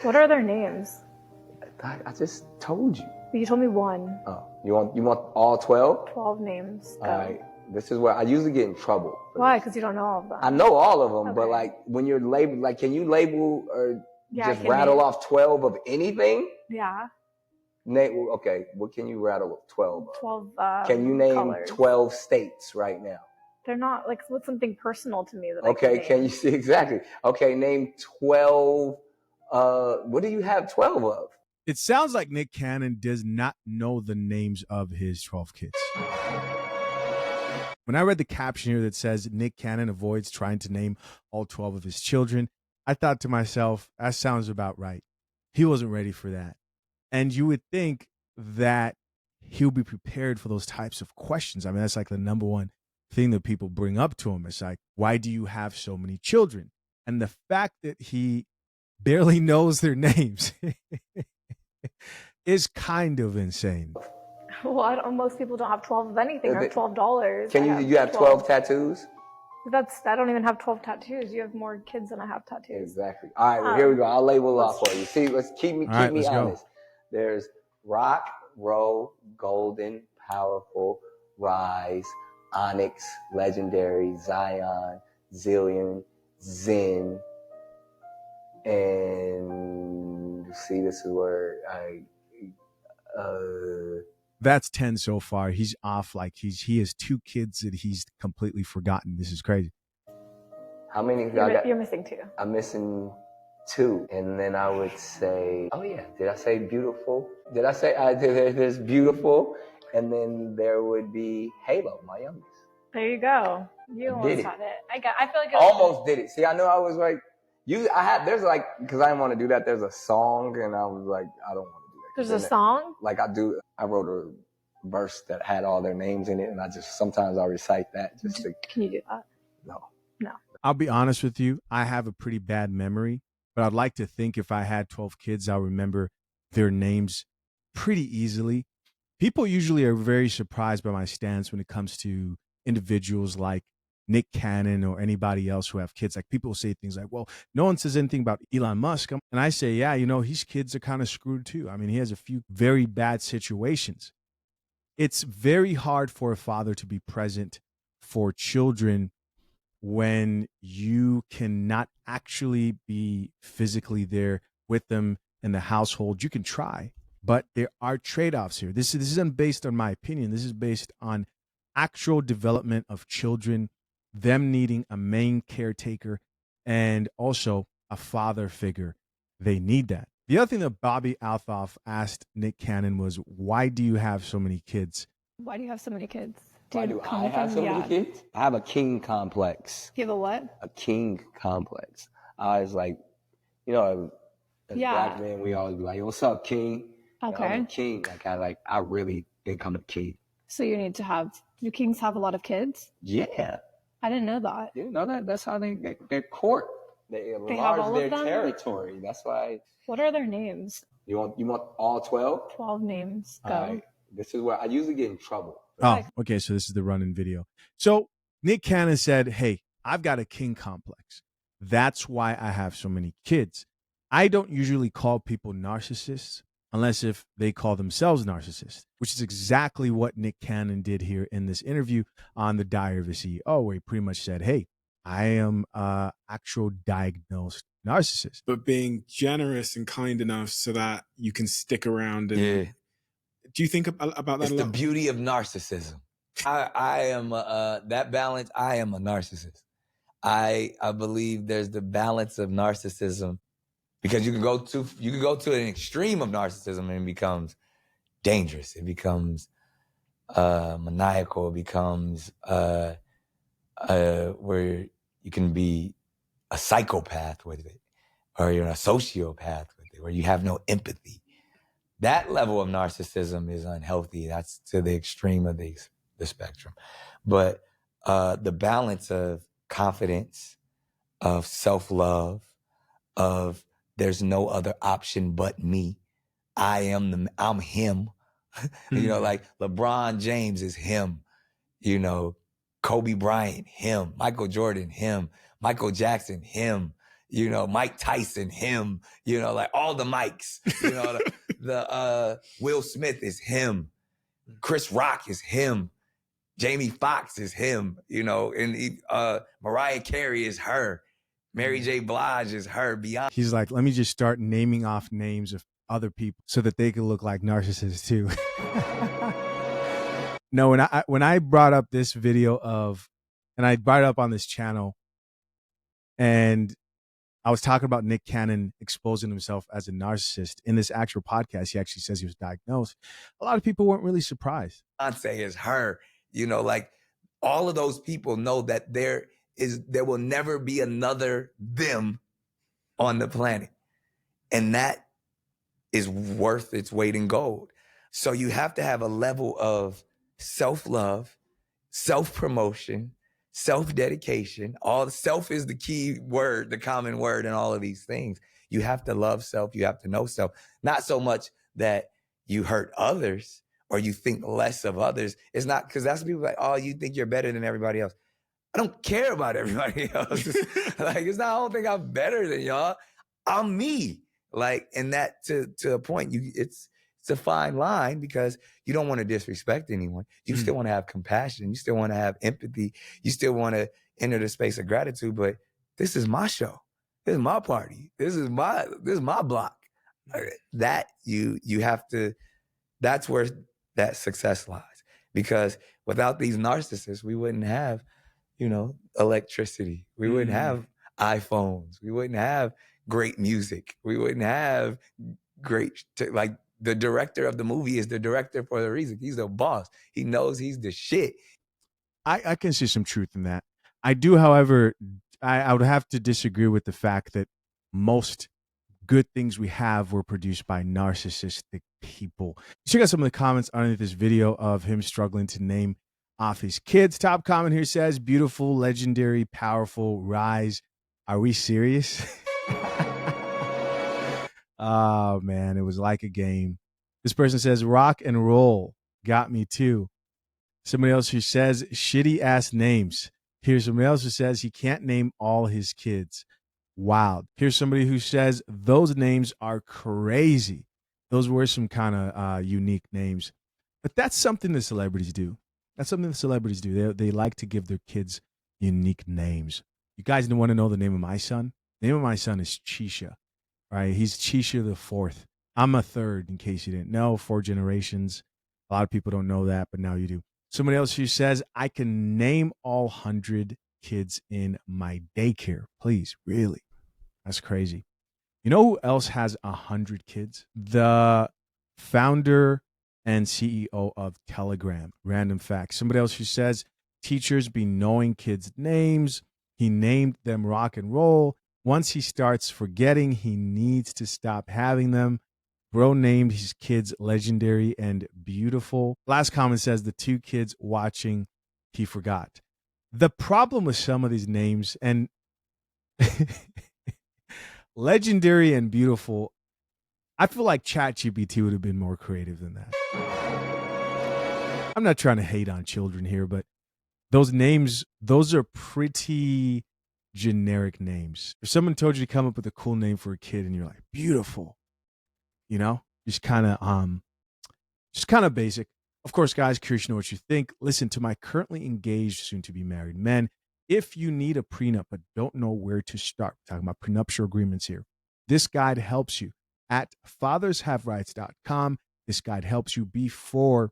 What are their names? I just told you. You told me one. Oh, you want all 12? 12 names. All right. This is where I usually get in trouble. Why? Because you don't know all of them. I know all of them, Okay. but like when you're labeled, like can you label or just can rattle name. off 12 of anything? Yeah. Okay, what can you rattle 12 of? 12 Can you name colors. 12 states right now? They're not, like, what's something personal to me that Okay, I can you see exactly? Okay, name 12, what do you have 12 of? It sounds like Nick Cannon does not know the names of his 12 kids. When I read the caption here that says Nick Cannon avoids trying to name all 12 of his children, I thought to myself, that sounds about right. He wasn't ready for that. And you would think that he'll be prepared for those types of questions. I mean, that's like the number one thing that people bring up to him. It's like, why do you have so many children? And the fact that he barely knows their names is kind of insane. Well, most people don't have 12 of anything or $12. Can you have 12 tattoos? I don't even have 12 tattoos. You have more kids than I have tattoos. Exactly. All right, well, here we go. I'll label off for you. See, let's keep me honest. Go. There's rock, roll, golden, powerful, rise, onyx, legendary, Zion, zillion, zen, and see, this is where that's 10 so far. He's off. Like he has 2 kids that he's completely forgotten. This is crazy. How many? You're missing 2. I'm missing 2, and then I would say, oh yeah, did I say beautiful? Did I say there's beautiful, and then there would be Halo, my youngest. There you go. You almost had it. I feel like almost did it. See, I know I was like, there's like, because I didn't want to do that. There's a song, and I was like, I don't want to do that. There's a song? Like I wrote a verse that had all their names in it, and sometimes I recite that just to. Can you do that? No. I'll be honest with you. I have a pretty bad memory, but I'd like to think if I had 12 kids, I'll remember their names pretty easily. People usually are very surprised by my stance when it comes to individuals like Nick Cannon or anybody else who have kids. Like people say things like, well, no one says anything about Elon Musk. And I say, yeah, his kids are kind of screwed too. I mean, he has a few very bad situations. It's very hard for a father to be present for children when you cannot actually be physically there with them in the household. You can try, but there are trade-offs here. This isn't based on my opinion. This is based on actual development of children, them needing a main caretaker and also a father figure. They need that. The other thing that Bobby Althoff asked Nick Cannon was, why do you have so many kids? Why do you have so many kids? Why do I have so many kids? I have a king complex. You have a what? A king complex. I was like, as black men, we always be like, what's up, king? Okay. I'm a king. I really think I'm a king. So you need to have, do kings have a lot of kids? Yeah. I didn't know that. You didn't know that? That's how they court. They enlarge their territory. That's why. What are their names? You want all 12? 12 names. Go. Right. This is where I usually get in trouble. Oh, okay. So this is the run-in video. So Nick Cannon said, hey, I've got a king complex. That's why I have so many kids. I don't usually call people narcissists unless if they call themselves narcissists, which is exactly what Nick Cannon did here in this interview on the Diary of a CEO, where he pretty much said, hey, I am an actual diagnosed narcissist. But being generous and kind enough so that you can stick around. And do you think about that It's a lot? the beauty of narcissism. I am that balance. I am a narcissist. I believe there's the balance of narcissism, because you can go to an extreme of narcissism and it becomes dangerous. It becomes maniacal. It becomes where you can be a psychopath with it, or you're a sociopath with it, where you have no empathy. That level of narcissism is unhealthy. That's to the extreme of the spectrum. But the balance of confidence, of self-love, of there's no other option but me. I'm him. Like LeBron James is him. Kobe Bryant, him. Michael Jordan, him. Michael Jackson, him. Mike Tyson, him, like all the Mikes, the Will Smith is him. Chris Rock is him. Jamie Foxx is him, and Mariah Carey is her. Mary J. Blige is her. Beyonce. He's like, let me just start naming off names of other people so that they can look like narcissists too. No, when I brought up this video and I brought it up on this channel, and I was talking about Nick Cannon exposing himself as a narcissist in this actual podcast. He actually says he was diagnosed. A lot of people weren't really surprised. Beyonce is her, like all of those people know that there will never be another them on the planet. And that is worth its weight in gold. So you have to have a level of self-love, self-promotion, self-dedication. All self is the key word, the common word in all of these things. You have to love self. You have to know self. Not so much that you hurt others or you think less of others. It's not, because that's people like, oh, you think you're better than everybody else. I don't care about everybody else. I don't think I'm better than y'all. I'm me. And that to a point, it's a fine line, because you don't want to disrespect anyone. You still want to have compassion. You still want to have empathy. You still want to enter the space of gratitude. But this is my show. This is my party. This is my block. That you have to. That's where that success lies. Because without these narcissists, we wouldn't have, electricity. We wouldn't have iPhones. We wouldn't have great music. We wouldn't have great, the director of the movie is the director for a reason. He's the boss. He knows he's the shit. I can see some truth in that. I do, however, I would have to disagree with the fact that most good things we have were produced by narcissistic people. Check out some of the comments underneath this video of him struggling to name off his kids. Top comment here says, beautiful, legendary, powerful, rise. Are we serious? Oh, man, it was like a game. This person says, rock and roll. Got me too. Somebody else who says, shitty ass names. Here's somebody else who says he can't name all his kids. Wild. Here's somebody who says those names are crazy. Those were some kind of unique names. But that's something the celebrities do. They like to give their kids unique names. You guys want to know the name of my son? The name of my son is Chisha. Right? He's Chisha the fourth. I'm a third, in case you didn't know. 4 generations. A lot of people don't know that, but now you do. Somebody else who says, I can name all 100 kids in my daycare. Please, really? That's crazy. You know who else has 100 kids? The founder and CEO of Telegram. Random fact. Somebody else who says, teachers be knowing kids' names. He named them rock and roll. Once he starts forgetting, he needs to stop having them. Bro named his kids legendary and beautiful. Last comment says the 2 kids watching, he forgot. The problem with some of these names, and legendary and beautiful, I feel like ChatGPT would have been more creative than that. I'm not trying to hate on children here, but those names, those are pretty generic names. If someone told you to come up with a cool name for a kid and you're like, beautiful, just kind of basic. Of course, guys, curious to know what you think. Listen, to my currently engaged, soon to be married men, if you need a prenup but don't know where to start, we're talking about prenuptial agreements here, this guide helps you at fathershaverights.com. This guide helps you before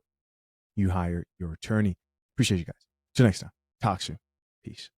you hire your attorney. Appreciate you guys. Till next time. Talk soon. Peace.